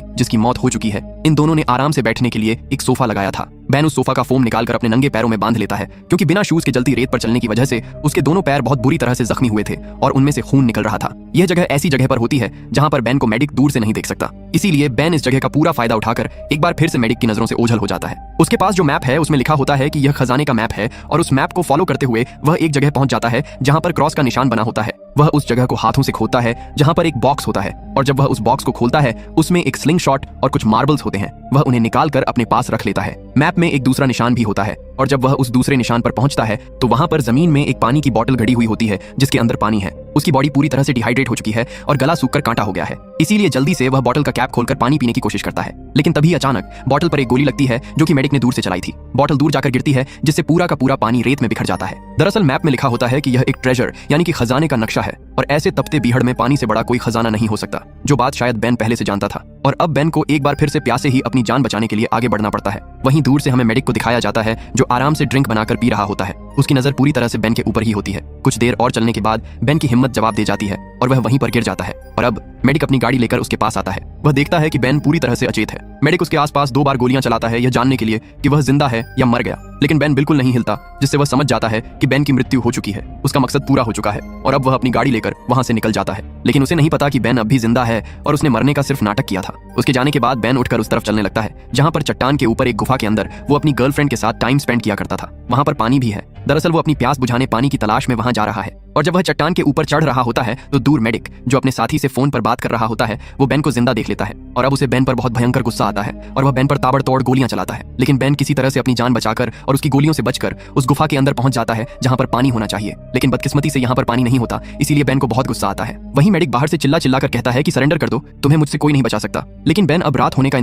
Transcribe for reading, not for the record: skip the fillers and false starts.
जिसकी मौत हो चुकी है। इन दोनों ने आराम से बैठने के लिए एक सोफा लगाया था। बैन उस सोफा का फोम निकालकर अपने नंगे पैरों में बांध लेता है, क्योंकि बिना शूज के जलती रेत पर चलने की वजह से उसके दोनों पैर बहुत बुरी तरह से जख्मी हुए थे और उनमें से खून निकल रहा था। यह जगह ऐसी जगह पर होती है जहां पर बैन को मेडिक दूर से नहीं देख सकता, इसीलिए बैन इस जगह का पूरा फायदा उठाकर एक बार फिर से मेडिक की नजरों से ओझल हो जाता है। उसके पास जो मैप है उसमें लिखा होता है कि यह खजाने का मैप है, और उस मैप को फॉलो करते हुए वह एक जगह पहुंच जाता है जहां पर क्रॉस का निशान बना होता है। वह उस जगह को हाथों से खोदता है जहां पर एक बॉक्स होता है, और जब वह उस बॉक्स को खोलता है उसमें एक स्लिंग शॉट और कुछ मार्बल्स होते हैं। वह उन्हें निकाल कर अपने पास रख लेता है। मैप में एक दूसरा निशान भी होता है, और जब वह उस दूसरे निशान पर पहुंचता है तो वहां पर जमीन में एक पानी की बोतल गड़ी हुई होती है जिसके अंदर पानी है। उसकी बॉडी पूरी तरह से डिहाइड्रेट हो चुकी है और गला सूखकर कांटा हो गया है, इसीलिए जल्दी से वह बोतल का कैप खोलकर पानी पीने की कोशिश करता है। लेकिन तभी अचानक बोतल पर एक गोली लगती है जो कि मेडिक ने दूर से चलाई थी। बोतल दूर जाकर गिरती है जिससे पूरा का पूरा पानी रेत में बिखर जाता है। दरअसल मैप में लिखा होता है कि यह एक ट्रेजर यानी कि खजाने का नक्शा है, और ऐसे तपते बीहड़ में पानी से बड़ा कोई खजाना नहीं हो सकता, जो बात शायद बैन पहले से जानता था। और अब बैन को एक बार फिर से प्यासे ही अपनी जान बचाने के लिए आगे बढ़ना पड़ता है। वहीं दूर से हमें मेडिक को दिखाया जाता है जो आराम से ड्रिंक बनाकर पी रहा होता है। उसकी नजर पूरी तरह से बैन के ऊपर ही होती है। कुछ देर और चलने के बाद बैन की हिम्मत जवाब दे जाती है और वह वहीं पर गिर जाता है। और अब मेडिक अपनी गाड़ी लेकर उसके पास आता है। वह देखता है कि बैन पूरी तरह से अचेत है। मेडिक उसके आसपास 2 बार गोलियां चलाता है यह जानने के लिए कि वह जिंदा है या मर गया, लेकिन बैन बिल्कुल नहीं हिलता, जिससे वह समझ जाता है कि बैन की मृत्यु हो चुकी है। उसका मकसद पूरा हो चुका है और अब वह अपनी गाड़ी लेकर वहां से निकल जाता है। लेकिन उसे नहीं पता कि बैन अब भी जिंदा है और उसने मरने का सिर्फ नाटक किया था। उसके जाने के बाद बैन उठकर उस तरफ चलने लगता है जहां पर चट्टान के ऊपर एक गुफा के अंदर वो अपनी गर्लफ्रेंड के साथ टाइम स्पेंड किया करता था। वहां पर पानी भी है। दरअसल वो अपनी प्यास बुझाने पानी की तलाश में वहां जा रहा है, और जब वह चट्टान के ऊपर चढ़ रहा होता है तो दूर मेडिक जो अपने साथी से फोन पर बात कर रहा होता है वो बैन को जिंदा देख लेता है। और अब उसे बैन पर बहुत भयंकर गुस्सा आता है और वह बैन पर ताबड़तोड़ गोलियां चलाता है। लेकिन बैन किसी तरह से अपनी जान बचाकर और उसकी गोलियों से बचकर उस गुफा के अंदर पहुंच जाता है जहां पर पानी होना चाहिए, लेकिन बदकिस्मती से यहाँ पर पानी नहीं होता, इसीलिए बैन को बहुत गुस्सा आता है। वहीं मेडिक बाहर से चिल्ला चिल्ला कर कहता है कि सरेंडर कर दो, तुम्हें मुझसे कोई नहीं बचा सकता। लेकिन बैन अब रात होने का